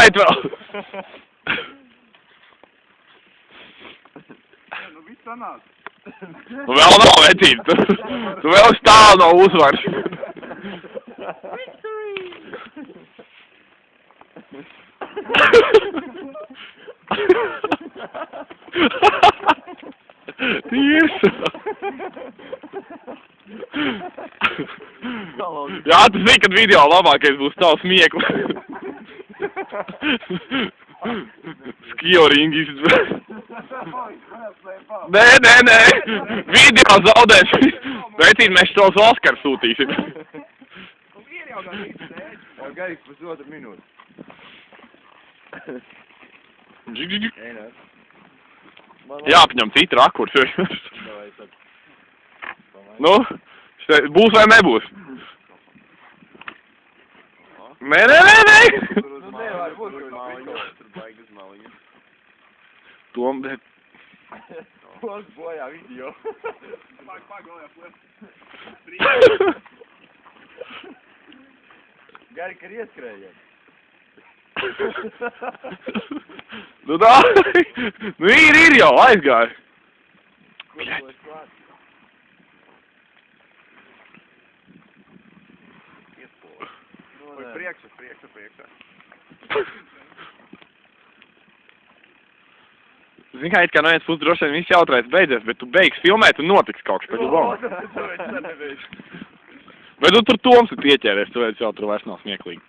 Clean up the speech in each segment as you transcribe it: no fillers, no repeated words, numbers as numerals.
Pagaid vēl! Nu, viss sanāk. Nu vēl nav vecīt, tu vēl stāv no uzvaras. Tīrs! Jā, tu zini, kad video labākais būs tavs smieklis. Skijo ringi izdzēs. Nē, nē, nē! Video zaudēs! Vecīt, mēs tos Oskar sūtīsim. Gaidīt pusotru minūti. Jāpaņem citu rakursu. Nu, būs vai nebūs? Nē, nē, nē, nē! Nevar būt, tur baigas maliņas. Tom, bet... Pols bojā video. Gari, ka ir ieskrējies. Nu tā, nu ir jau, aizgāja. Priekšā. Zini kā, it kā no vienas puses droši vien viss jautrais beidzies, bet tu beigs filmēt un notiks kaut kas pēc labam. Bet tu tur Toms ir pieķēries, tāpēc jau tur vairs nav smieklīgi.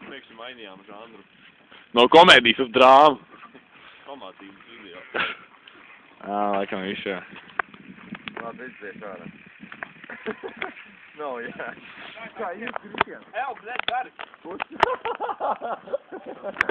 Priekšā mainījām žanru. No komēdijas uz drāmu. Komātības video. Laikam viss, jā. Labi, izdzies ārā. No, jā. Kā jūs, Kristian? Ew, blēd, dari!